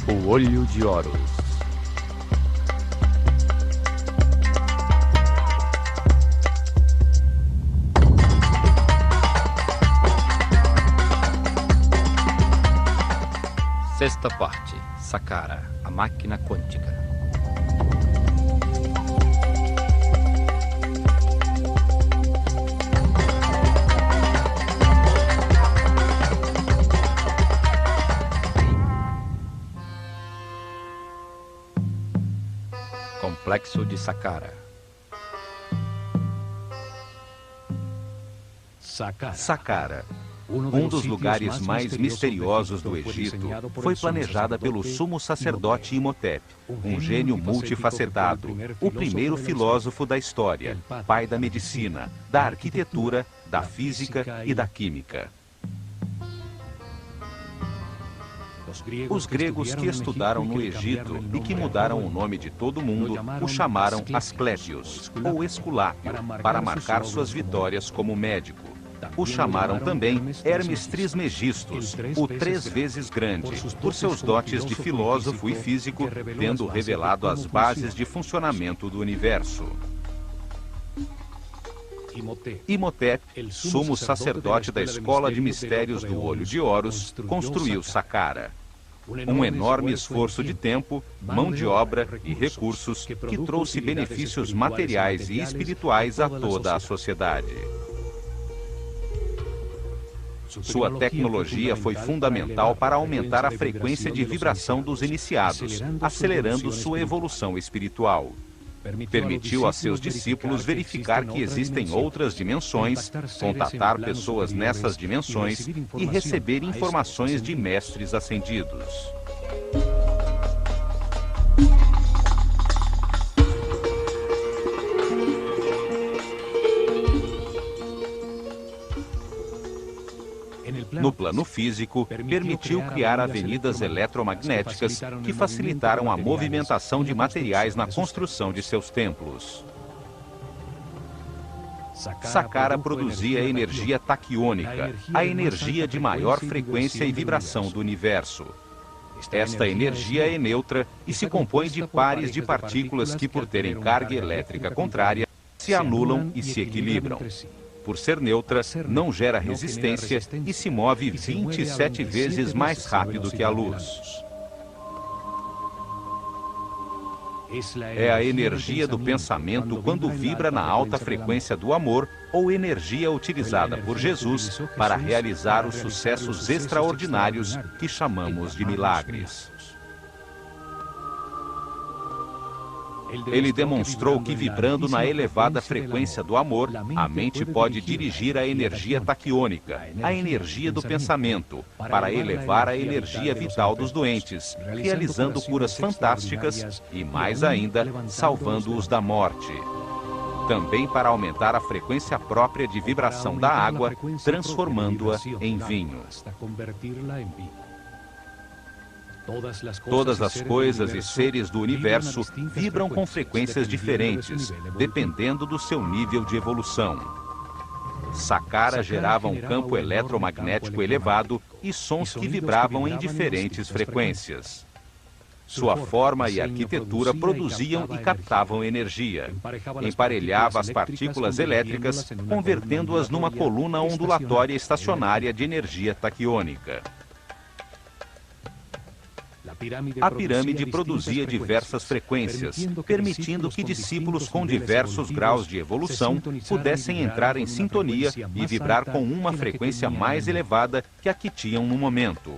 O Olho de Horus. Sexta parte. Saqqara, a máquina quântica. Complexo de Saqqara. Saqqara, um dos lugares mais misteriosos do Egito, foi planejada pelo sumo sacerdote Imhotep, um gênio multifacetado, o primeiro filósofo da história, pai da medicina, da arquitetura, da física e da química. Os gregos que estudaram no Egito e que mudaram o nome de todo mundo o chamaram Asclépios, ou Esculápio, para marcar suas vitórias como médico. O chamaram também Hermes Trismegistus, o 3 vezes grande, por seus dotes de filósofo e físico, tendo revelado as bases de funcionamento do universo. Imhotep, sumo sacerdote da Escola de Mistérios do Olho de Horus, construiu Saqqara. Um enorme esforço de tempo, mão de obra e recursos que trouxe benefícios materiais e espirituais a toda a sociedade. Sua tecnologia foi fundamental para aumentar a frequência de vibração dos iniciados, acelerando sua evolução espiritual. Permitiu a seus discípulos verificar que existem outras dimensões, contatar pessoas nessas dimensões e receber informações de mestres ascendidos. No plano físico, permitiu criar avenidas eletromagnéticas que facilitaram a movimentação de materiais na construção de seus templos. Saqqara produzia energia taquiônica, a energia de maior frequência e vibração do universo. Esta energia é neutra e se compõe de pares de partículas que, por terem carga elétrica contrária, se anulam e se equilibram. Por ser neutra, não gera resistência e se move 27 vezes mais rápido que a luz. É a energia do pensamento quando vibra na alta frequência do amor ou energia utilizada por Jesus para realizar os sucessos extraordinários que chamamos de milagres. Ele demonstrou que, vibrando na elevada frequência do amor, a mente pode dirigir a energia taquiônica, a energia do pensamento, para elevar a energia vital dos doentes, realizando curas fantásticas e, mais ainda, salvando-os da morte. Também para aumentar a frequência própria de vibração da água, transformando-a em vinho. Todas as coisas e seres do universo vibram com frequências diferentes, dependendo do seu nível de evolução. Saqqara gerava um campo eletromagnético elevado e sons que vibravam em diferentes frequências. Sua forma e arquitetura produziam e captavam energia. Emparelhava as partículas elétricas, convertendo-as numa coluna ondulatória estacionária de energia taquiônica. A pirâmide produzia diversas frequências, permitindo que discípulos com diversos graus de evolução pudessem entrar em sintonia e vibrar com uma frequência mais elevada que a que tinham no momento.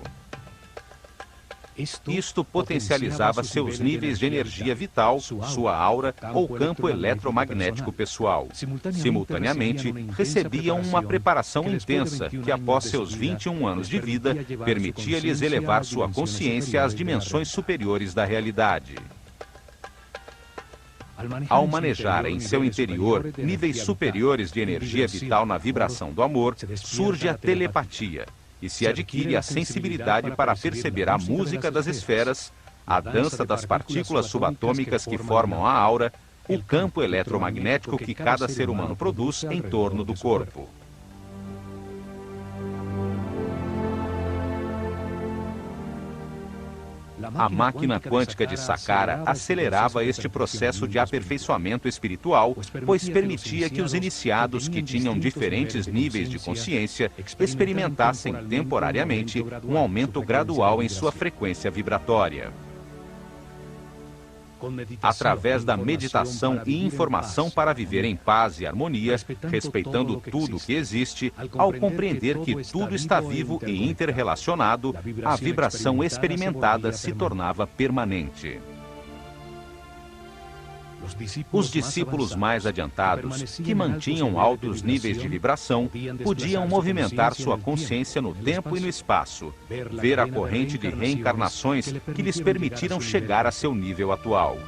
Isto potencializava seus níveis de energia vital, sua aura ou campo eletromagnético pessoal. Simultaneamente, recebiam uma preparação intensa que, após seus 21 anos de vida, permitia-lhes elevar sua consciência às dimensões superiores da realidade. Ao manejar em seu interior níveis superiores de energia vital na vibração do amor, surge a telepatia e se adquire a sensibilidade para perceber a música das esferas, a dança das partículas subatômicas que formam a aura, o campo eletromagnético que cada ser humano produz em torno do corpo. A máquina quântica de Saqqara acelerava este processo de aperfeiçoamento espiritual, pois permitia que os iniciados que tinham diferentes níveis de consciência experimentassem temporariamente um aumento gradual em sua frequência vibratória. Através da meditação e informação para viver em paz e harmonia, respeitando tudo o que existe, ao compreender que tudo está vivo e interrelacionado, a vibração experimentada se tornava permanente. Os discípulos mais adiantados, que mantinham altos níveis de vibração, podiam movimentar sua consciência no tempo e no espaço, ver a corrente de reencarnações que lhes permitiram chegar a seu nível atual.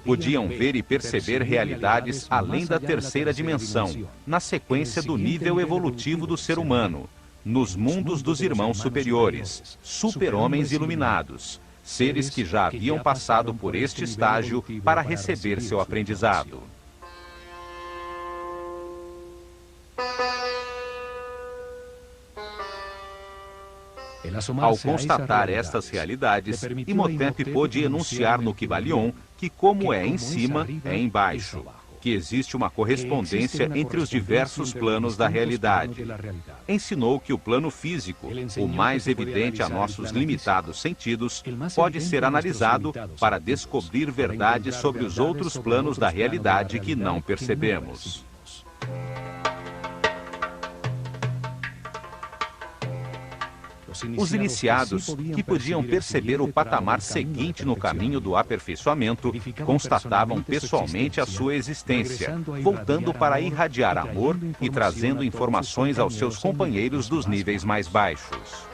Podiam ver e perceber realidades além da terceira dimensão, na sequência do nível evolutivo do ser humano, nos mundos dos irmãos superiores, super-homens iluminados, seres que já haviam passado por este estágio para receber seu aprendizado. Ao constatar estas realidades, Imhotep pôde enunciar no Kybalion que, como é em cima, é embaixo, que existe uma correspondência entre os diversos planos da realidade. Ensinou que o plano físico, o mais evidente a nossos limitados sentidos, pode ser analisado para descobrir verdades sobre os outros planos da realidade que não percebemos. Os iniciados, que podiam perceber o patamar seguinte no caminho do aperfeiçoamento, constatavam pessoalmente a sua existência, voltando para irradiar amor e trazendo informações aos seus companheiros dos níveis mais baixos.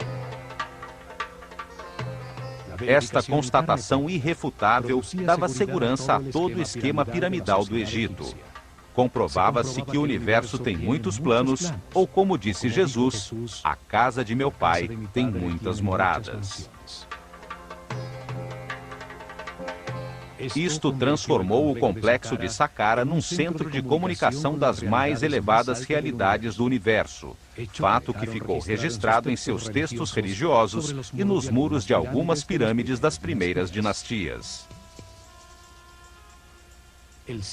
Esta constatação irrefutável dava segurança a todo o esquema piramidal do Egito. Comprovava-se que o universo tem muitos planos, ou como disse Jesus, a casa de meu pai tem muitas moradas. Isto transformou o complexo de Saqqara num centro de comunicação das mais elevadas realidades do universo, fato que ficou registrado em seus textos religiosos e nos muros de algumas pirâmides das primeiras dinastias.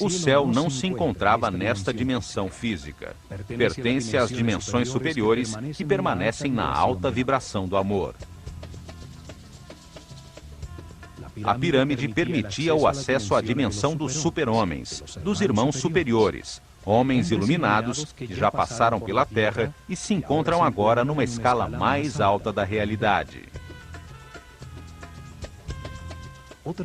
O céu não se encontrava nesta dimensão física. Pertence às dimensões superiores que permanecem na alta vibração do amor. A pirâmide permitia o acesso à dimensão dos super-homens, dos irmãos superiores, homens iluminados que já passaram pela Terra e se encontram agora numa escala mais alta da realidade.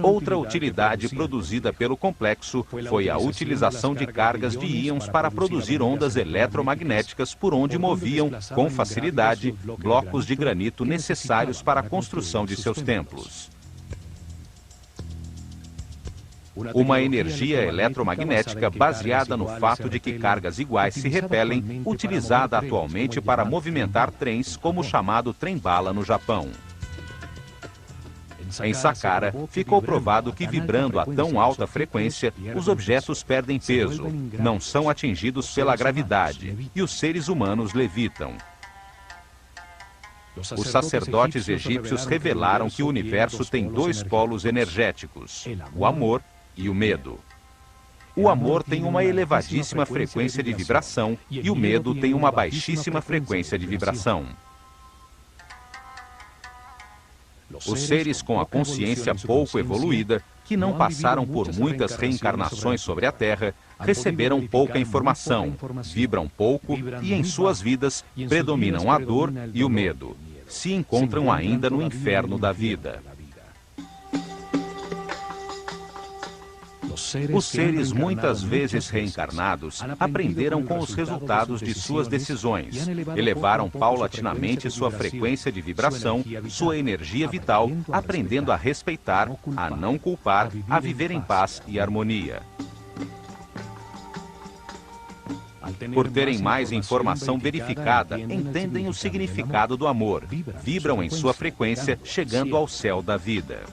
Outra utilidade produzida pelo complexo foi a utilização de cargas de íons para produzir ondas eletromagnéticas por onde moviam, com facilidade, blocos de granito necessários para a construção de seus templos. Uma energia eletromagnética baseada no fato de que cargas iguais se repelem, utilizada atualmente para movimentar trens como o chamado trem-bala no Japão. Em Saqqara, ficou provado que vibrando a tão alta frequência, os objetos perdem peso, não são atingidos pela gravidade, e os seres humanos levitam. Os sacerdotes egípcios revelaram que o universo tem dois polos energéticos, o amor e o medo. O amor tem uma elevadíssima frequência de vibração e o medo tem uma baixíssima frequência de vibração. Os seres com a consciência pouco evoluída, que não passaram por muitas reencarnações sobre a Terra, receberam pouca informação, vibram pouco e em suas vidas predominam a dor e o medo. Se encontram ainda no inferno da vida. Os seres muitas vezes reencarnados aprenderam com os resultados de suas decisões, elevaram paulatinamente sua frequência de vibração, sua energia vital, aprendendo a respeitar, a não culpar, a viver em paz e harmonia. Por terem mais informação verificada, entendem o significado do amor, vibram em sua frequência, chegando ao céu da vida.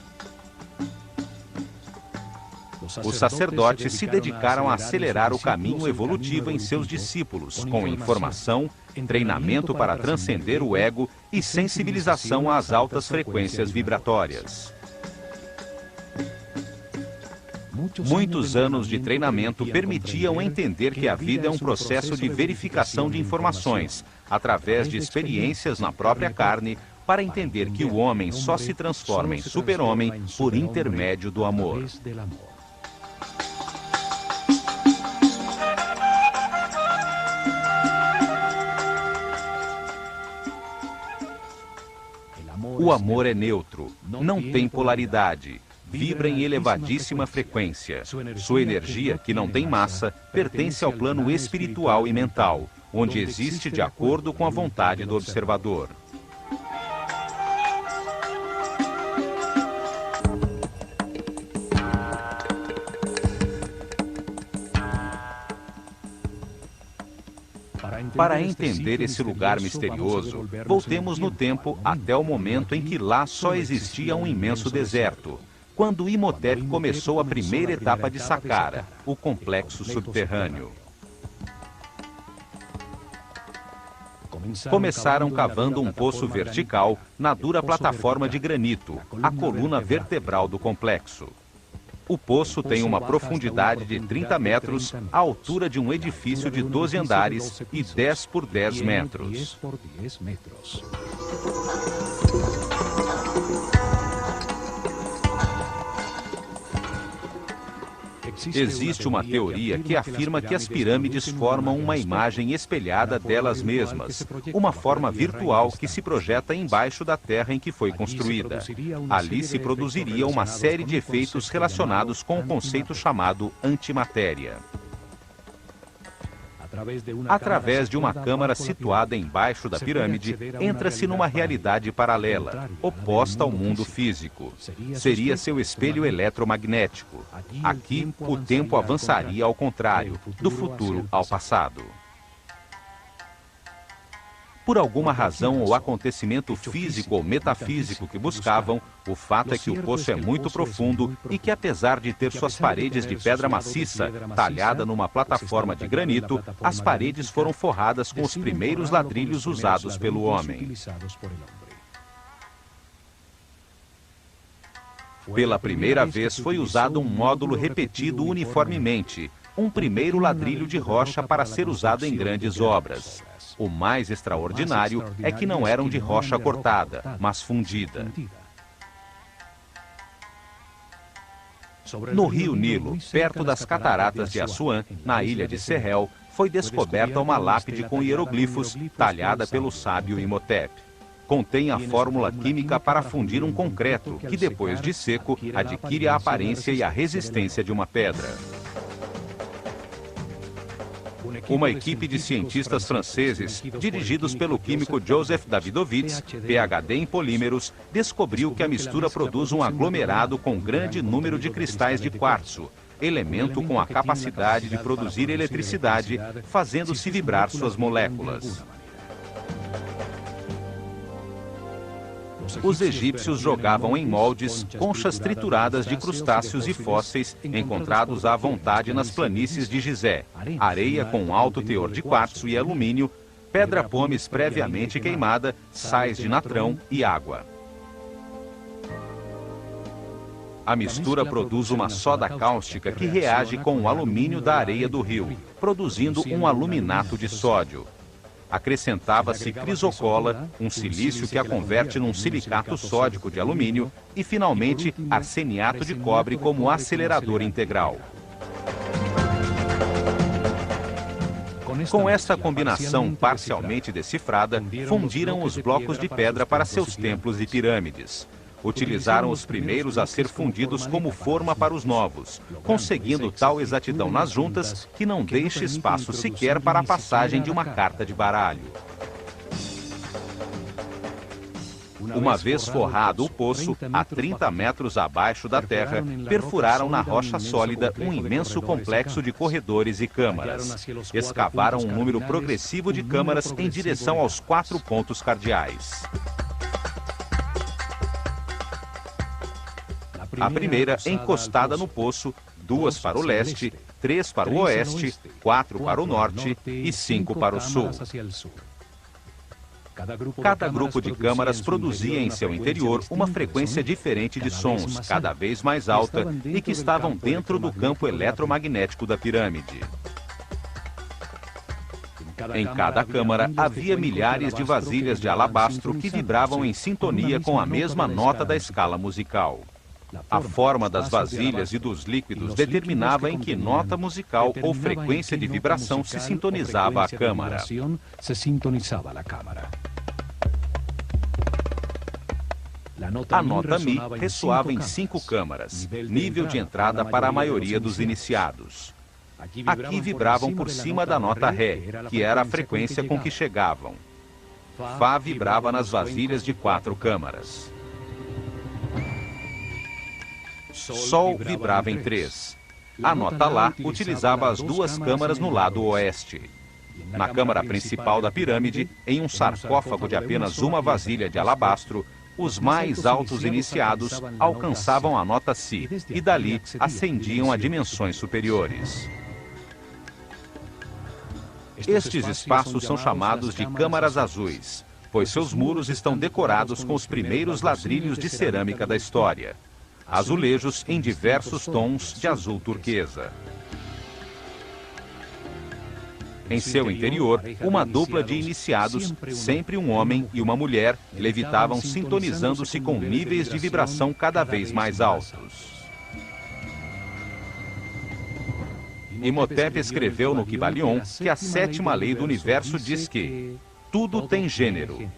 Os sacerdotes se dedicaram a acelerar o caminho evolutivo em seus discípulos, com informação, treinamento para transcender o ego e sensibilização às altas frequências vibratórias. Muitos anos de treinamento permitiam entender que a vida é um processo de verificação de informações, através de experiências na própria carne, para entender que o homem só se transforma em super-homem por intermédio do amor. O amor é neutro, não tem polaridade, vibra em elevadíssima frequência. Sua energia, que não tem massa, pertence ao plano espiritual e mental, onde existe de acordo com a vontade do observador. Para entender esse lugar misterioso, voltemos no tempo até o momento em que lá só existia um imenso deserto, quando Imhotep começou a primeira etapa de Saqqara, o complexo subterrâneo. Começaram cavando um poço vertical na dura plataforma de granito, a coluna vertebral do complexo. O poço tem uma profundidade de 30 metros, a altura de um edifício de 12 andares e 10 por 10 metros. Existe uma teoria que afirma que as pirâmides formam uma imagem espelhada delas mesmas, uma forma virtual que se projeta embaixo da terra em que foi construída. Ali se produziria uma série de efeitos relacionados com o conceito chamado antimatéria. Através de uma câmara situada embaixo da pirâmide, entra-se numa realidade paralela, oposta ao mundo físico. Seria seu espelho eletromagnético. Aqui, o tempo avançaria ao contrário, do futuro ao passado. Por alguma razão ou acontecimento físico ou metafísico que buscavam, o fato é que o poço é muito profundo e que, apesar de ter suas paredes de pedra maciça, talhada numa plataforma de granito, as paredes foram forradas com os primeiros ladrilhos usados pelo homem. Pela primeira vez foi usado um módulo repetido uniformemente, um primeiro ladrilho de rocha para ser usado em grandes obras. O mais extraordinário é que não eram de rocha cortada, mas fundida. No rio Nilo, perto das cataratas de Assuã, na ilha de Sehel, foi descoberta uma lápide com hieroglifos, talhada pelo sábio Imhotep. Contém a fórmula química para fundir um concreto, que depois de seco, adquire a aparência e a resistência de uma pedra. Uma equipe de cientistas franceses, dirigidos pelo químico Joseph Davidovits, PhD em polímeros, descobriu que a mistura produz um aglomerado com grande número de cristais de quartzo, elemento com a capacidade de produzir eletricidade, fazendo-se vibrar suas moléculas. Os egípcios jogavam em moldes conchas trituradas de crustáceos e fósseis encontrados à vontade nas planícies de Gizé, areia com alto teor de quartzo e alumínio, pedra pómez previamente queimada, sais de natrão e água. A mistura produz uma soda cáustica que reage com o alumínio da areia do rio, produzindo um aluminato de sódio. Acrescentava-se crisocola, um silício que a converte num silicato sódico de alumínio, e, finalmente, arseniato de cobre como acelerador integral. Com esta combinação parcialmente decifrada, fundiram os blocos de pedra para seus templos e pirâmides. Utilizaram os primeiros a ser fundidos como forma para os novos, conseguindo tal exatidão nas juntas que não deixa espaço sequer para a passagem de uma carta de baralho. Uma vez forrado o poço, a 30 metros abaixo da terra, perfuraram na rocha sólida um imenso complexo de corredores e câmaras. Escavaram um número progressivo de câmaras em direção aos 4 pontos cardeais. A primeira encostada no poço, 2 para o leste, 3 para o oeste, 4 para o norte e 5 para o sul. Cada grupo de câmaras produzia em seu interior uma frequência diferente de sons, cada vez mais alta, e que estavam dentro do campo eletromagnético da pirâmide. Em cada câmara havia milhares de vasilhas de alabastro que vibravam em sintonia com a mesma nota da escala musical. A forma das vasilhas e dos líquidos determinava em que nota musical ou frequência de vibração se sintonizava a câmara. A nota Mi ressoava em 5 câmaras, nível de entrada para a maioria dos iniciados. Aqui vibravam por cima da nota Ré, que era a frequência com que chegavam. Fá vibrava nas vasilhas de 4 câmaras. Sol vibrava em 3. A nota Lá utilizava as 2 câmaras no lado oeste. Na câmara principal da pirâmide, em um sarcófago de apenas uma vasilha de alabastro, os mais altos iniciados alcançavam a nota Si e dali ascendiam a dimensões superiores. Estes espaços são chamados de câmaras azuis, pois seus muros estão decorados com os primeiros ladrilhos de cerâmica da história. Azulejos em diversos tons de azul turquesa. Em seu interior, uma dupla de iniciados, sempre um homem e uma mulher, levitavam sintonizando-se com níveis de vibração cada vez mais altos. Imhotep escreveu no Kybalion que a 7ª lei do universo diz que tudo tem gênero,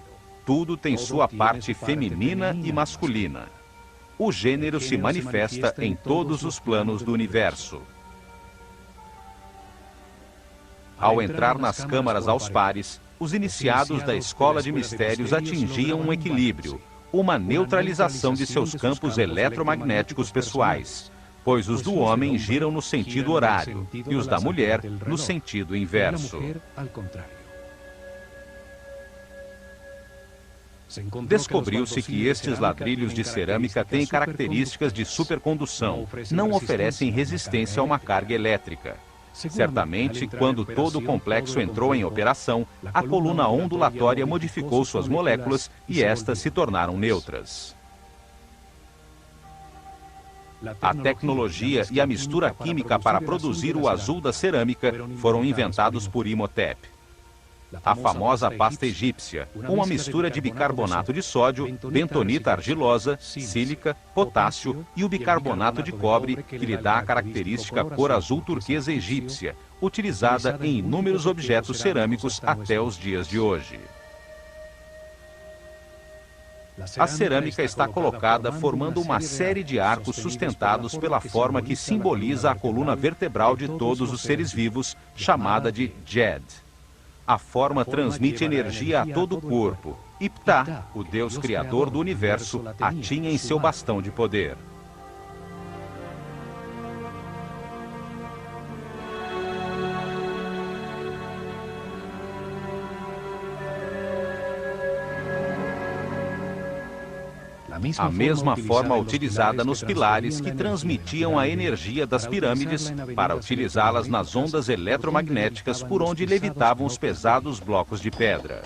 tudo tem sua parte feminina e masculina. O gênero se manifesta em todos os planos do universo. Ao entrar nas câmaras aos pares, os iniciados da escola de mistérios atingiam um equilíbrio, uma neutralização de seus campos eletromagnéticos pessoais, pois os do homem giram no sentido horário e os da mulher no sentido inverso. Descobriu-se que estes ladrilhos de cerâmica têm características de supercondução, não oferecem resistência a uma carga elétrica. Certamente, quando todo o complexo entrou em operação, a coluna ondulatória modificou suas moléculas e estas se tornaram neutras. A tecnologia e a mistura química para produzir o azul da cerâmica foram inventados por Imhotep. A famosa pasta egípcia, uma mistura de bicarbonato de sódio, bentonita argilosa, sílica, potássio e o bicarbonato de cobre, que lhe dá a característica cor azul turquesa egípcia, utilizada em inúmeros objetos cerâmicos até os dias de hoje. A cerâmica está colocada formando uma série de arcos sustentados pela forma que simboliza a coluna vertebral de todos os seres vivos, chamada de Djed. A forma transmite energia a todo o corpo, e Ptah, o Deus criador do universo, a tinha em seu bastão de poder. A mesma forma utilizada nos pilares que transmitiam a energia das pirâmides para utilizá-las nas ondas eletromagnéticas por onde levitavam os pesados blocos de pedra.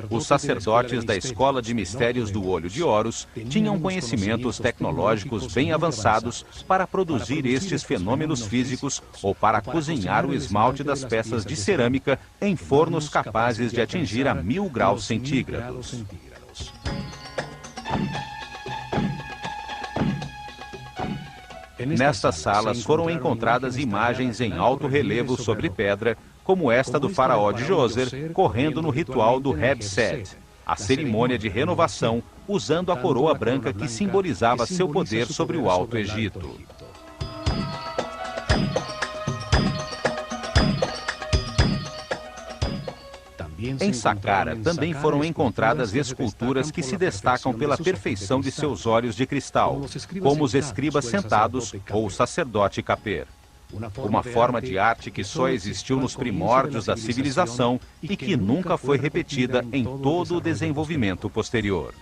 Os sacerdotes da Escola de Mistérios do Olho de Horus tinham conhecimentos tecnológicos bem avançados para produzir estes fenômenos físicos ou para cozinhar o esmalte das peças de cerâmica em fornos capazes de atingir a 1000 graus centígrados. Nestas salas foram encontradas imagens em alto relevo sobre pedra, como esta do faraó de Djoser, correndo no ritual do Heb-Sed, a cerimônia de renovação, usando a coroa branca que simbolizava seu poder sobre o Alto Egito. Em Saqqara também foram encontradas esculturas que se destacam pela perfeição de seus olhos de cristal, como os escribas sentados ou o sacerdote Khapir. Uma forma de arte que só existiu nos primórdios da civilização e que nunca foi repetida em todo o desenvolvimento posterior.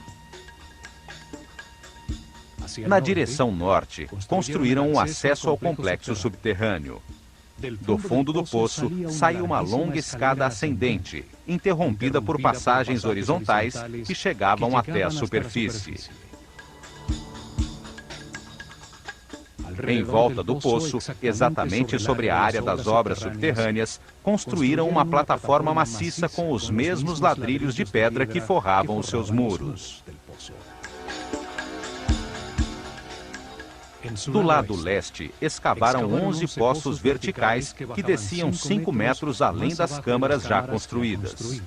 Na direção norte, construíram um acesso ao complexo subterrâneo. Do fundo do poço, saiu uma longa escada ascendente, interrompida por passagens horizontais que chegavam até a superfície. Em volta do poço, exatamente sobre a área das obras subterrâneas, construíram uma plataforma maciça com os mesmos ladrilhos de pedra que forravam os seus muros. Do lado leste, escavaram 11 poços verticais que desciam 5 metros além das câmaras já construídas.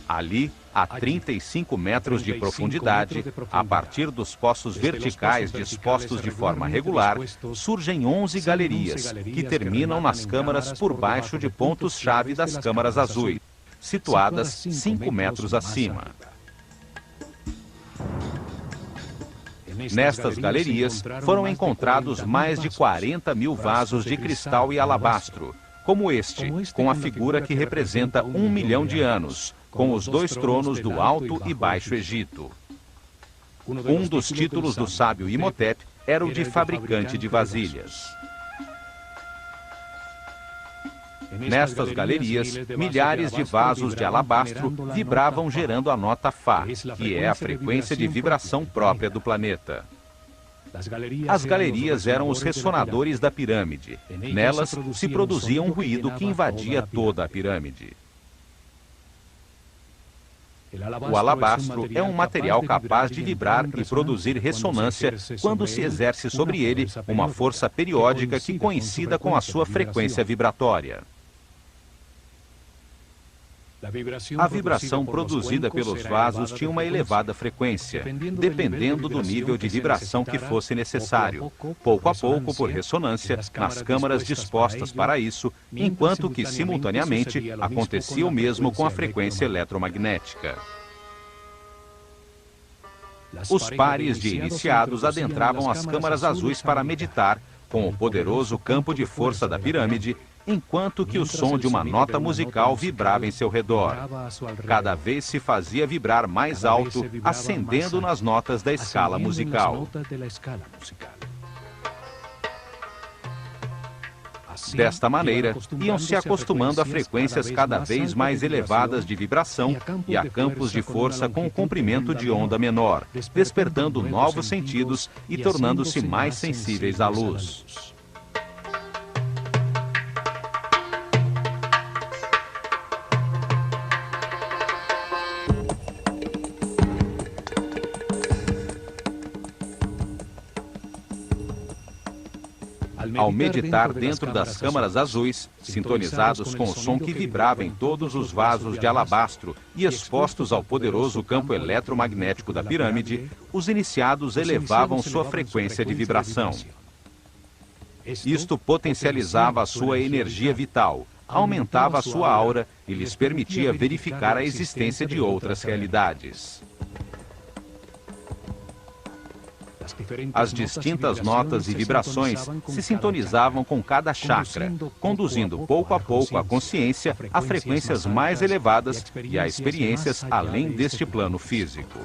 Ali, a 35 metros de profundidade, a partir dos poços verticais dispostos de forma regular, surgem 11 galerias, que terminam nas câmaras por baixo de pontos-chave das câmaras azuis, situadas 5 metros acima. Nestas galerias, foram encontrados mais de 40 mil vasos de cristal e alabastro, como este, com a figura que representa 1 milhão de anos, com os 2 tronos do Alto e Baixo Egito. Um dos títulos do sábio Imhotep era o de fabricante de vasilhas. Nestas galerias, milhares de vasos de alabastro vibravam gerando a nota Fá, que é a frequência de vibração própria do planeta. As galerias eram os ressonadores da pirâmide. Nelas se produzia um ruído que invadia toda a pirâmide. O alabastro é um material capaz de vibrar e produzir ressonância quando se exerce sobre ele uma força periódica que coincida com a sua frequência vibratória. A vibração produzida pelos vasos tinha uma elevada frequência, dependendo do nível de vibração que fosse necessário, pouco a pouco por ressonância, nas câmaras dispostas para isso, enquanto que, simultaneamente, acontecia o mesmo com a frequência eletromagnética. Os pares de iniciados adentravam as câmaras azuis para meditar, com o poderoso campo de força da pirâmide, enquanto que o som de uma nota musical vibrava em seu redor. Cada vez se fazia vibrar mais alto, ascendendo nas notas da escala musical. Desta maneira, iam se acostumando a frequências cada vez mais elevadas de vibração e a campos de força com um comprimento de onda menor, despertando novos sentidos e tornando-se mais sensíveis à luz. Ao meditar dentro das câmaras azuis, sintonizados com o som que vibrava em todos os vasos de alabastro e expostos ao poderoso campo eletromagnético da pirâmide, os iniciados elevavam sua frequência de vibração. Isto potencializava a sua energia vital, aumentava a sua aura e lhes permitia verificar a existência de outras realidades. As distintas notas e vibrações se sintonizavam com cada chakra, conduzindo pouco a pouco a consciência a frequências mais elevadas e a experiências além deste plano físico.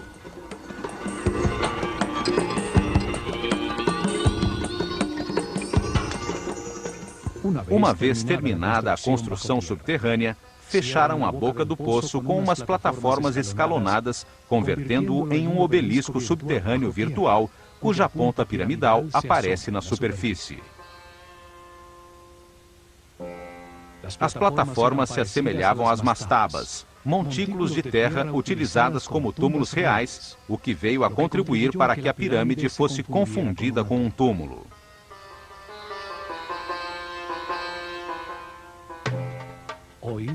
Uma vez terminada a construção subterrânea, fecharam a boca do poço com umas plataformas escalonadas, convertendo-o em um obelisco subterrâneo virtual, cuja ponta piramidal aparece na superfície. As plataformas se assemelhavam às mastabas, montículos de terra utilizadas como túmulos reais, o que veio a contribuir para que a pirâmide fosse confundida com um túmulo.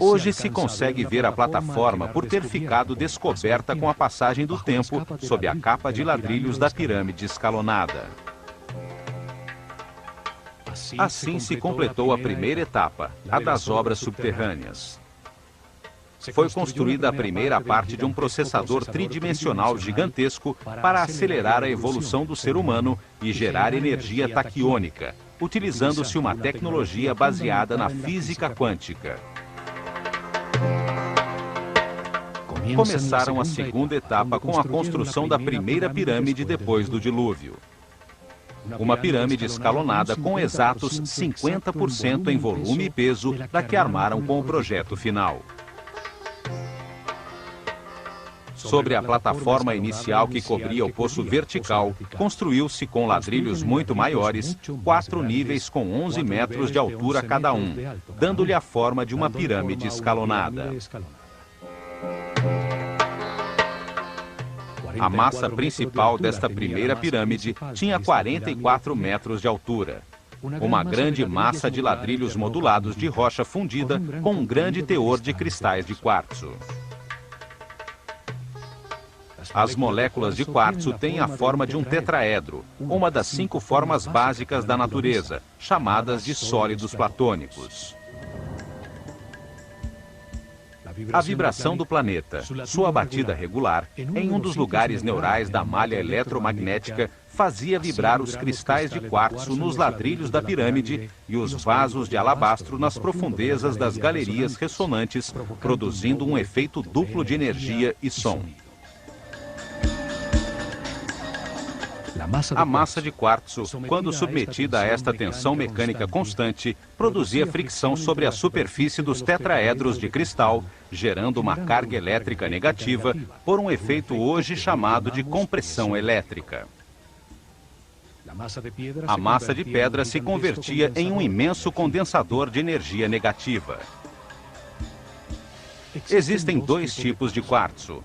Hoje se consegue ver a plataforma por ter ficado descoberta com a passagem do tempo sob a capa de ladrilhos da pirâmide escalonada. Assim se completou a primeira etapa, a das obras subterrâneas. Foi construída a primeira parte de um processador tridimensional gigantesco para acelerar a evolução do ser humano e gerar energia taquiônica, utilizando-se uma tecnologia baseada na física quântica. Começaram a segunda etapa com a construção da primeira pirâmide depois do dilúvio. Uma pirâmide escalonada com exatos 50% em volume e peso da que armaram com o projeto final. Sobre a plataforma inicial que cobria o poço vertical, construiu-se com ladrilhos muito maiores, 4 níveis com 11 metros de altura cada um, dando-lhe a forma de uma pirâmide escalonada. A massa principal desta primeira pirâmide tinha 44 metros de altura. Uma grande massa de ladrilhos modulados de rocha fundida com um grande teor de cristais de quartzo. As moléculas de quartzo têm a forma de um tetraedro, uma das 5 formas básicas da natureza, chamadas de sólidos platônicos. A vibração do planeta, sua batida regular, em um dos lugares neurais da malha eletromagnética, fazia vibrar os cristais de quartzo nos ladrilhos da pirâmide e os vasos de alabastro nas profundezas das galerias ressonantes, produzindo um efeito duplo de energia e som. A massa de quartzo, quando submetida a esta tensão mecânica constante, produzia fricção sobre a superfície dos tetraedros de cristal, gerando uma carga elétrica negativa por um efeito hoje chamado de compressão elétrica. A massa de pedra se convertia em um imenso condensador de energia negativa. Existem 2 tipos de quartzo.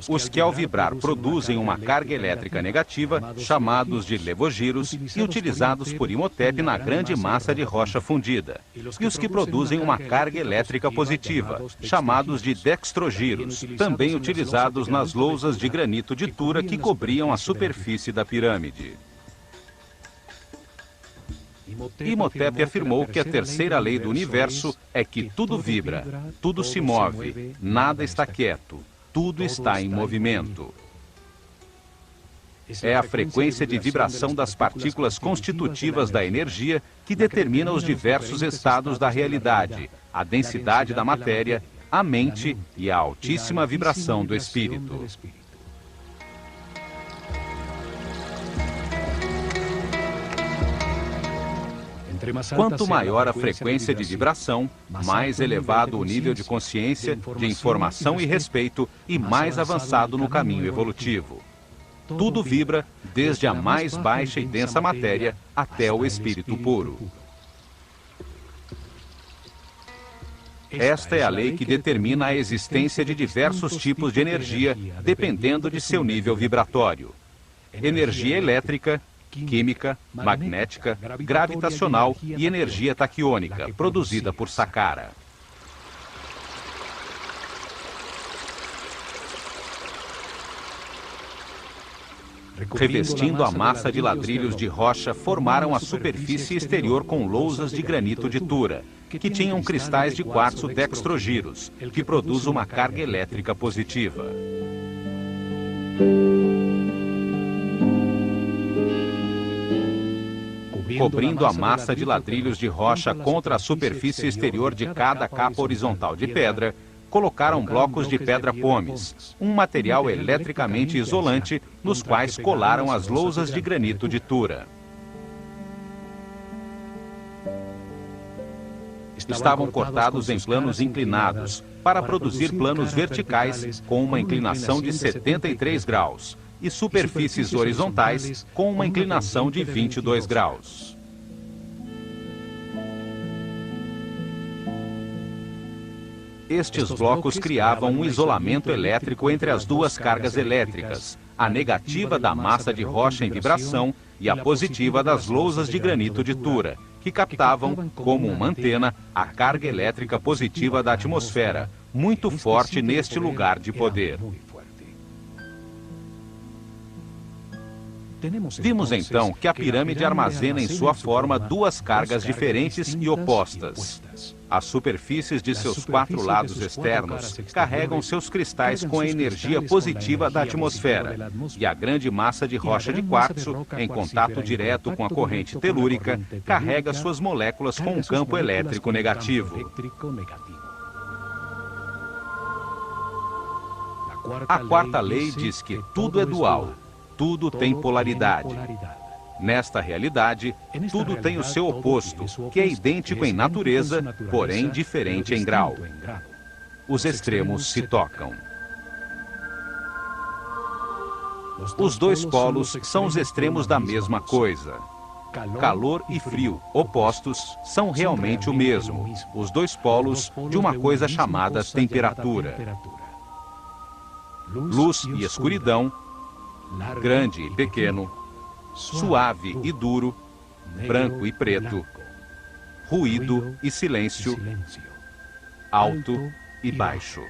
Os que ao vibrar produzem uma carga elétrica negativa, chamados de levogiros, e utilizados por Imhotep na grande massa de rocha fundida. E os que produzem uma carga elétrica positiva, chamados de dextrogiros, também utilizados nas lousas de granito de Tura que cobriam a superfície da pirâmide. Imhotep afirmou que a terceira lei do universo é que tudo vibra, tudo se move, nada está quieto. Tudo está em movimento. É a frequência de vibração das partículas constitutivas da energia que determina os diversos estados da realidade, a densidade da matéria, a mente e a altíssima vibração do espírito. Quanto maior a frequência de vibração, mais elevado o nível de consciência, de informação e respeito e mais avançado no caminho evolutivo. Tudo vibra, desde a mais baixa e densa matéria até o espírito puro. Esta é a lei que determina a existência de diversos tipos de energia, dependendo de seu nível vibratório. Energia elétrica, química, magnética, gravitacional e energia taquiônica, produzida por Saqqara. Revestindo a massa de ladrilhos de rocha, formaram a superfície exterior com lousas de granito de Tura, que tinham cristais de quartzo dextrogiros, que produz uma carga elétrica positiva. Cobrindo a massa de ladrilhos de rocha contra a superfície exterior de cada capa horizontal de pedra, colocaram blocos de pedra pómez, um material eletricamente isolante, nos quais colaram as lousas de granito de Tura. Estavam cortados em planos inclinados, para produzir planos verticais com uma inclinação de 73 graus, e superfícies horizontais com uma inclinação de 22 graus. Estes blocos criavam um isolamento elétrico entre as duas cargas elétricas, a negativa da massa de rocha em vibração e a positiva das lousas de granito de Tura, que captavam, como uma antena, a carga elétrica positiva da atmosfera, muito forte neste lugar de poder. Vimos então que a pirâmide armazena em sua forma duas cargas diferentes e opostas. As superfícies de seus 4 lados externos carregam seus cristais com a energia positiva da atmosfera, e a grande massa de rocha de quartzo, em contato direto com a corrente telúrica, carrega suas moléculas com um campo elétrico negativo. A quarta lei diz que tudo é dual. Tudo tem polaridade. Nesta realidade, tudo tem o seu oposto, que é idêntico em natureza, porém diferente em grau. Os extremos se tocam. Os dois polos são os extremos da mesma coisa. Calor e frio, opostos, são realmente o mesmo, os dois polos de uma coisa chamada temperatura. Luz e escuridão, grande e pequeno, suave e duro, branco e preto, ruído e silêncio, alto e baixo.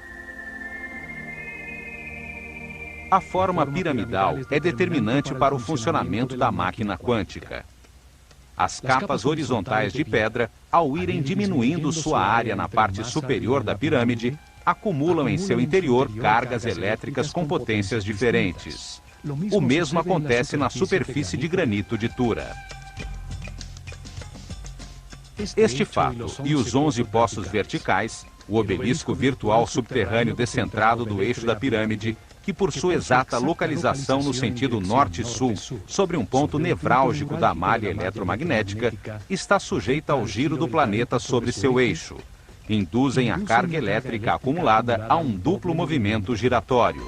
A forma piramidal é determinante para o funcionamento da máquina quântica. As capas horizontais de pedra, ao irem diminuindo sua área na parte superior da pirâmide, acumulam em seu interior cargas elétricas com potências diferentes. O mesmo acontece na superfície de granito de Tura. Este fato e os 11 poços verticais, o obelisco virtual subterrâneo descentrado do eixo da pirâmide, que por sua exata localização no sentido norte-sul, sobre um ponto nevrálgico da malha eletromagnética, está sujeita ao giro do planeta sobre seu eixo, induzem a carga elétrica acumulada a um duplo movimento giratório.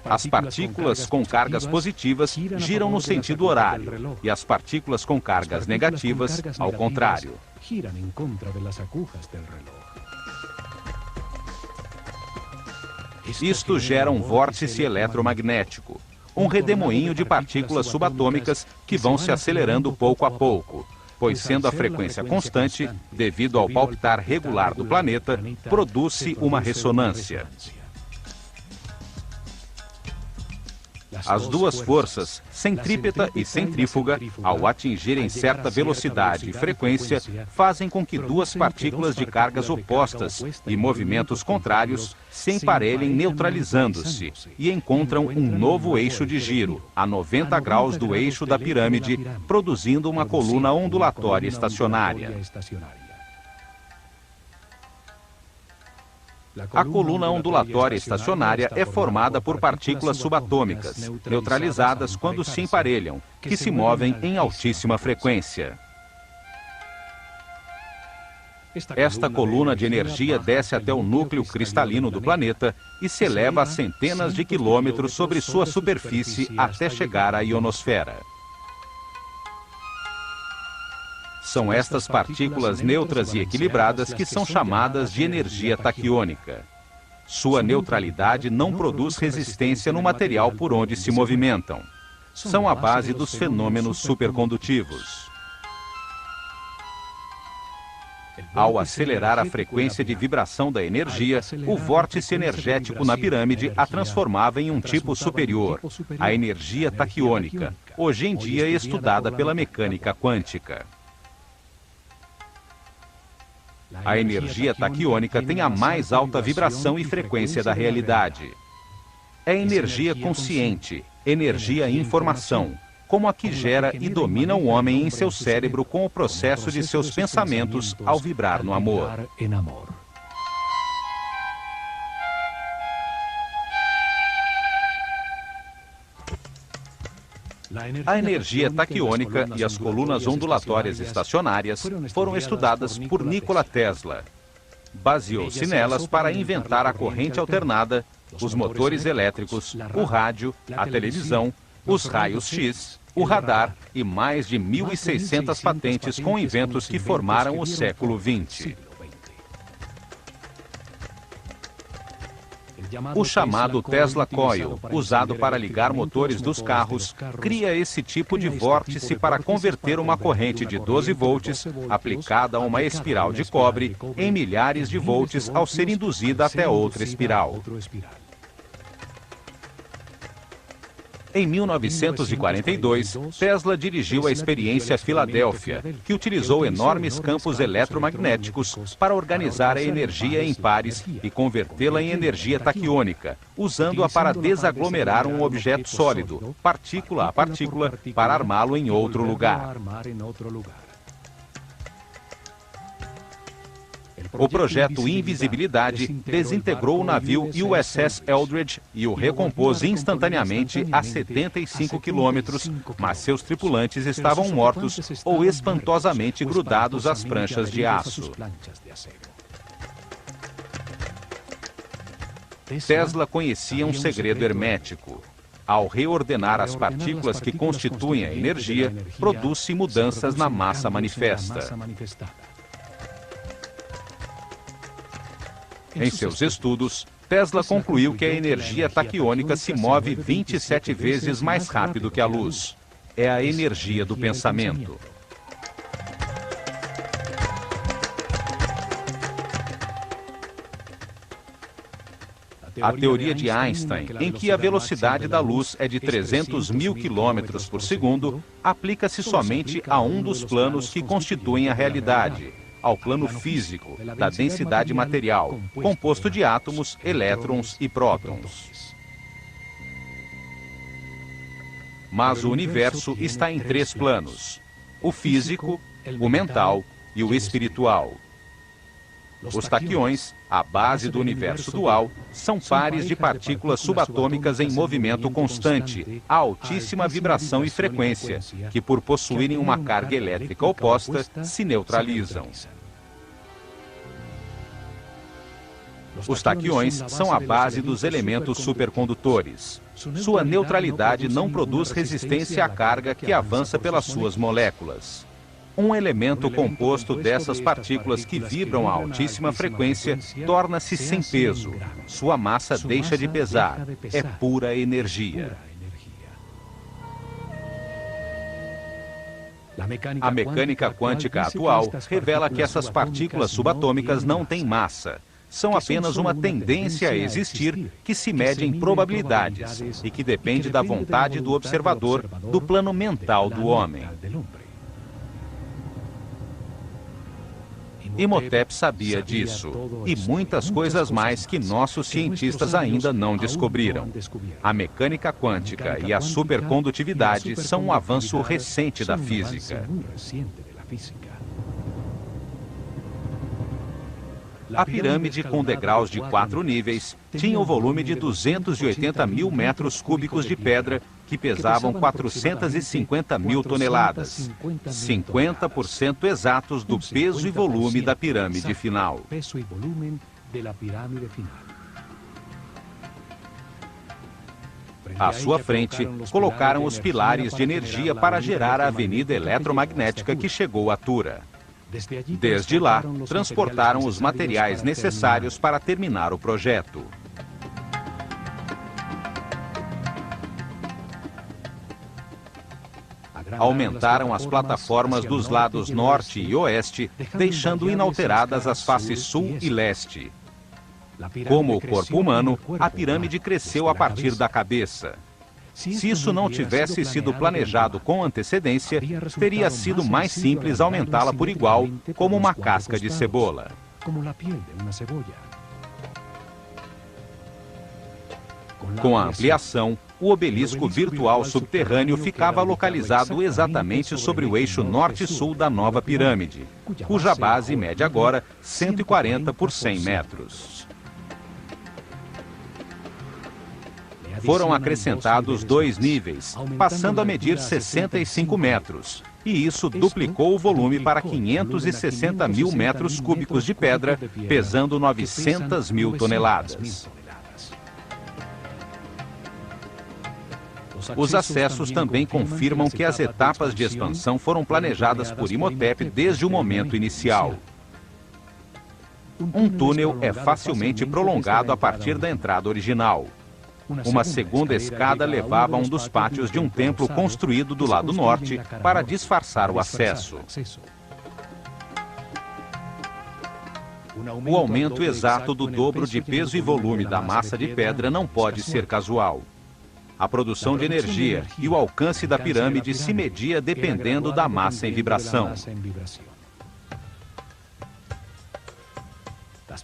As partículas com cargas positivas giram no sentido horário e as partículas com cargas negativas, ao contrário. Isto gera um vórtice eletromagnético, um redemoinho de partículas subatômicas que vão se acelerando pouco a pouco, pois sendo a frequência constante, devido ao palpitar regular do planeta, produz-se uma ressonância. As duas forças, centrípeta e centrífuga, ao atingirem certa velocidade e frequência, fazem com que duas partículas de cargas opostas e movimentos contrários se emparelhem neutralizando-se e encontram um novo eixo de giro, a 90 graus do eixo da pirâmide, produzindo uma coluna ondulatória estacionária. A coluna ondulatória estacionária é formada por partículas subatômicas, neutralizadas quando se emparelham, que se movem em altíssima frequência. Esta coluna de energia desce até o núcleo cristalino do planeta e se eleva a centenas de quilômetros sobre sua superfície até chegar à ionosfera. São estas partículas neutras e equilibradas que são chamadas de energia taquiônica. Sua neutralidade não produz resistência no material por onde se movimentam. São a base dos fenômenos supercondutivos. Ao acelerar a frequência de vibração da energia, o vórtice energético na pirâmide a transformava em um tipo superior, a energia taquiônica, hoje em dia estudada pela mecânica quântica. A energia taquiônica tem a mais alta vibração e frequência da realidade. É energia consciente, energia e informação, como a que gera e domina o homem em seu cérebro com o processo de seus pensamentos ao vibrar no amor. A energia taquiônica e as colunas ondulatórias estacionárias foram estudadas por Nikola Tesla. Baseou-se nelas para inventar a corrente alternada, os motores elétricos, o rádio, a televisão, os raios-x, o radar e mais de 1.600 patentes com inventos que formaram o século XX. O chamado Tesla Coil, usado para ligar motores dos carros, cria esse tipo de vórtice para converter uma corrente de 12 volts, aplicada a uma espiral de cobre, em milhares de volts ao ser induzida até outra espiral. Em 1942, Tesla dirigiu a experiência Filadélfia, que utilizou enormes campos eletromagnéticos para organizar a energia em pares e convertê-la em energia taquiônica, usando-a para desaglomerar um objeto sólido, partícula a partícula, para armá-lo em outro lugar. O projeto Invisibilidade desintegrou o navio USS Eldridge e o recompôs instantaneamente a 75 quilômetros, mas seus tripulantes estavam mortos ou espantosamente grudados às pranchas de aço. Tesla conhecia um segredo hermético. Ao reordenar as partículas que constituem a energia, produz-se mudanças na massa manifesta. Em seus estudos, Tesla concluiu que a energia taquiônica se move 27 vezes mais rápido que a luz. É a energia do pensamento. A teoria de Einstein, em que a velocidade da luz é de 300 mil quilômetros por segundo, aplica-se somente a um dos planos que constituem a realidade, ao plano físico, da densidade material, composto de átomos, elétrons e prótons. Mas o universo está em 3 planos: o físico, o mental e o espiritual. Os taquiões, a base do universo dual, são pares de partículas subatômicas em movimento constante, a altíssima vibração e frequência, que por possuírem uma carga elétrica oposta, se neutralizam. Os taquiões são a base dos elementos supercondutores. Sua neutralidade não produz resistência à carga que avança pelas suas moléculas. Um elemento composto dessas partículas que vibram a altíssima frequência torna-se sem peso. Sua massa deixa de pesar. É pura energia. A mecânica quântica atual revela que essas partículas subatômicas não têm massa. São apenas uma tendência a existir que se mede em probabilidades e que depende da vontade do observador, do plano mental do homem. Imhotep sabia disso, e muitas coisas mais que nossos cientistas ainda não descobriram. A mecânica quântica e a supercondutividade são um avanço recente da física. A pirâmide, com degraus de 4 níveis, tinha o volume de 280 mil metros cúbicos de pedra, que pesavam 450 mil toneladas, 50% exatos do peso e volume da pirâmide final. À sua frente, colocaram os pilares de energia para gerar a avenida eletromagnética que chegou à Tura. Desde lá, transportaram os materiais necessários para terminar o projeto. Aumentaram as plataformas dos lados norte e oeste, deixando inalteradas as faces sul e leste. Como o corpo humano, a pirâmide cresceu a partir da cabeça. Se isso não tivesse sido planejado com antecedência, teria sido mais simples aumentá-la por igual, como uma casca de cebola. Com a ampliação, o obelisco virtual subterrâneo ficava localizado exatamente sobre o eixo norte-sul da nova pirâmide, cuja base mede agora 140 por 100 metros. Foram acrescentados 2 níveis, passando a medir 65 metros, e isso duplicou o volume para 560 mil metros cúbicos de pedra, pesando 900 mil toneladas. Os acessos também confirmam que as etapas de expansão foram planejadas por Imhotep desde o momento inicial. Um túnel é facilmente prolongado a partir da entrada original. Uma segunda escada levava a um dos pátios de um templo construído do lado norte para disfarçar o acesso. O aumento exato do dobro de peso e volume da massa de pedra não pode ser casual. A produção de energia e o alcance da pirâmide se media dependendo da massa em vibração.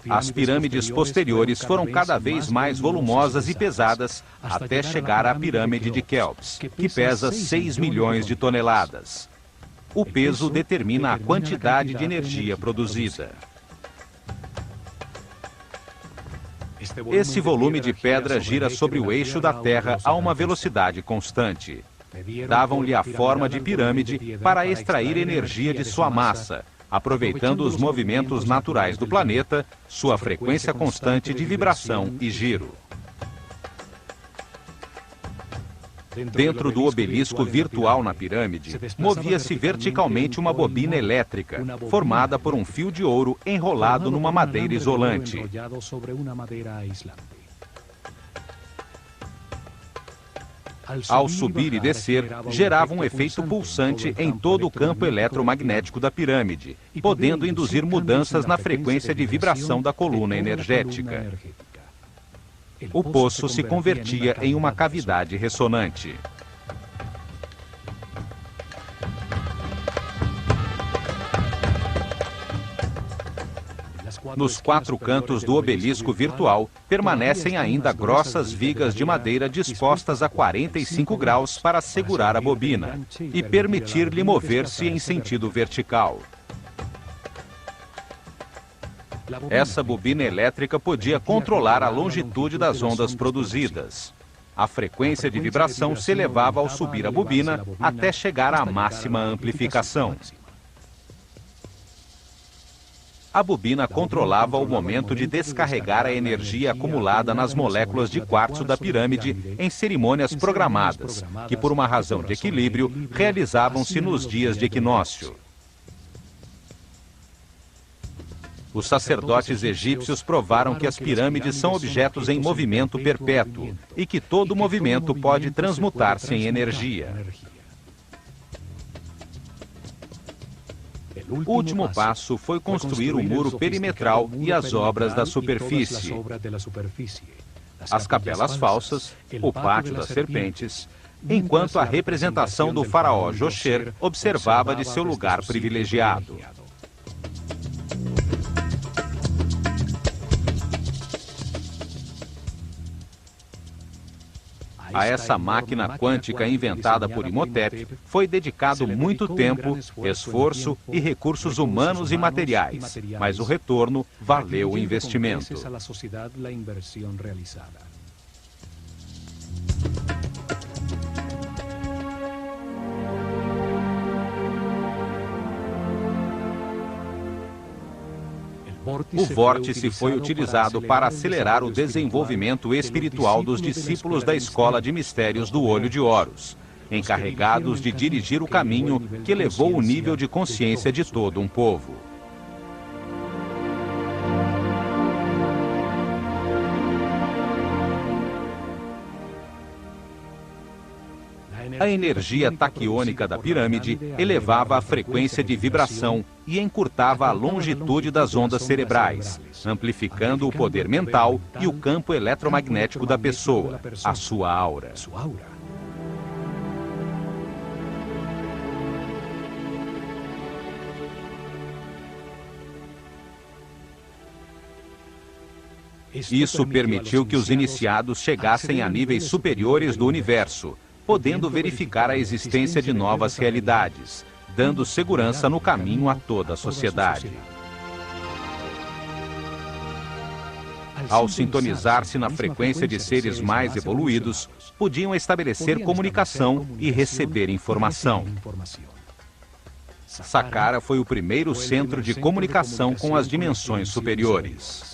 As pirâmides posteriores foram cada vez mais volumosas e pesadas até chegar à pirâmide de Quéops, que pesa 6 milhões de toneladas. O peso determina a quantidade de energia produzida. Esse volume de pedra gira sobre o eixo da Terra a uma velocidade constante. Davam-lhe a forma de pirâmide para extrair energia de sua massa, aproveitando os movimentos naturais do planeta, sua frequência constante de vibração e giro. Dentro do obelisco virtual na pirâmide, movia-se verticalmente uma bobina elétrica, formada por um fio de ouro enrolado numa madeira isolante. Ao subir e descer, gerava um efeito pulsante em todo o campo eletromagnético da pirâmide, podendo induzir mudanças na frequência de vibração da coluna energética. O poço se convertia em uma cavidade ressonante. Nos 4 cantos do obelisco virtual, permanecem ainda grossas vigas de madeira dispostas a 45 graus para segurar a bobina e permitir-lhe mover-se em sentido vertical. Essa bobina elétrica podia controlar a longitude das ondas produzidas. A frequência de vibração se elevava ao subir a bobina até chegar à máxima amplificação. A bobina controlava o momento de descarregar a energia acumulada nas moléculas de quartzo da pirâmide em cerimônias programadas, que por uma razão de equilíbrio realizavam-se nos dias de equinócio. Os sacerdotes egípcios provaram que as pirâmides são objetos em movimento perpétuo e que todo movimento pode transmutar-se em energia. O último passo foi construir o muro perimetral e as obras da superfície, as capelas falsas, o pátio das serpentes, enquanto a representação do faraó Josher observava de seu lugar privilegiado. A essa máquina quântica inventada por Imhotep foi dedicado muito tempo, esforço e recursos humanos e materiais, mas o retorno valeu o investimento. O vórtice foi utilizado para acelerar o desenvolvimento espiritual dos discípulos da Escola de Mistérios do Olho de Horus, encarregados de dirigir o caminho que elevou o nível de consciência de todo um povo. A energia taquiônica da pirâmide elevava a frequência de vibração e encurtava a longitude das ondas cerebrais, amplificando o poder mental e o campo eletromagnético da pessoa, a sua aura. Isso permitiu que os iniciados chegassem a níveis superiores do universo, podendo verificar a existência de novas realidades, dando segurança no caminho a toda a sociedade. Ao sintonizar-se na frequência de seres mais evoluídos, podiam estabelecer comunicação e receber informação. Saqqara foi o primeiro centro de comunicação com as dimensões superiores.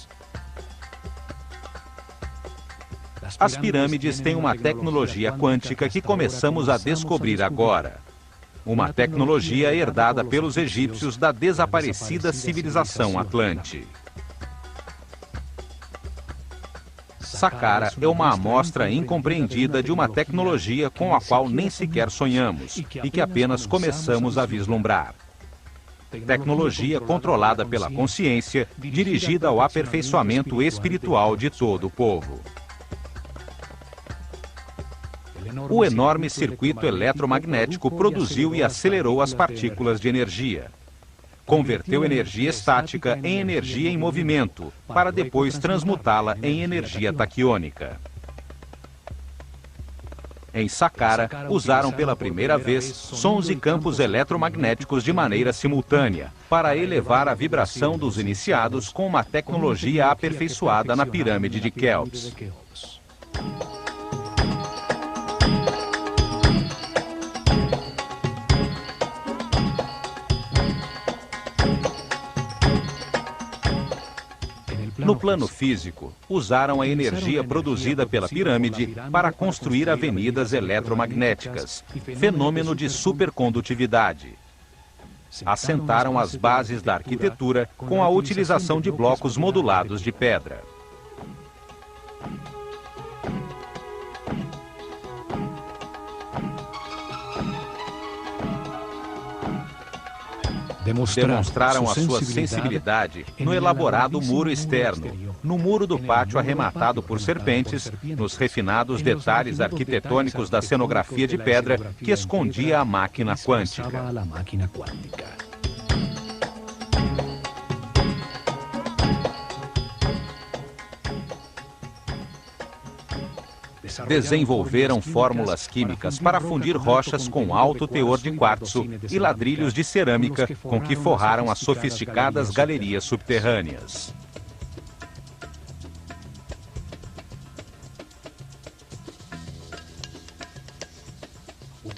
As pirâmides têm uma tecnologia quântica que começamos a descobrir agora. Uma tecnologia herdada pelos egípcios da desaparecida civilização Atlante. Saqqara é uma amostra incompreendida de uma tecnologia com a qual nem sequer sonhamos e que apenas começamos a vislumbrar. Tecnologia controlada pela consciência, dirigida ao aperfeiçoamento espiritual de todo o povo. O enorme circuito eletromagnético produziu e acelerou as partículas de energia. Converteu energia estática em energia em movimento, para depois transmutá-la em energia taquiônica. Em Saqqara, usaram pela primeira vez sons e campos eletromagnéticos de maneira simultânea, para elevar a vibração dos iniciados com uma tecnologia aperfeiçoada na pirâmide de Quéops. No plano físico, usaram a energia produzida pela pirâmide para construir avenidas eletromagnéticas, fenômeno de supercondutividade. Assentaram as bases da arquitetura com a utilização de blocos modulados de pedra. Demonstraram a sua sensibilidade no elaborado muro externo, no muro do pátio arrematado por serpentes, nos refinados detalhes arquitetônicos da cenografia de pedra que escondia a máquina quântica. Desenvolveram fórmulas químicas para fundir rochas com alto teor de quartzo e ladrilhos de cerâmica com que forraram as sofisticadas galerias subterrâneas.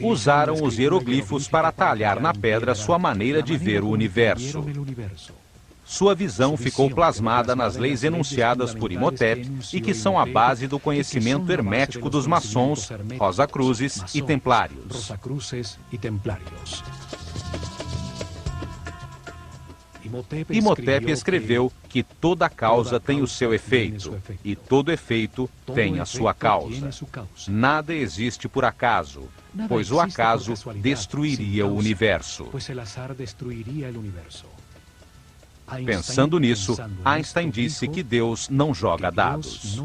Usaram os hieroglifos para talhar na pedra sua maneira de ver o universo. Sua visão ficou plasmada nas leis enunciadas por Imhotep e que são a base do conhecimento hermético dos maçons, Rosacruzes e Templários. Imhotep escreveu que toda causa tem o seu efeito, e todo efeito tem a sua causa. Nada existe por acaso, pois o acaso destruiria o universo. Pensando nisso, Einstein disse que Deus não joga dados.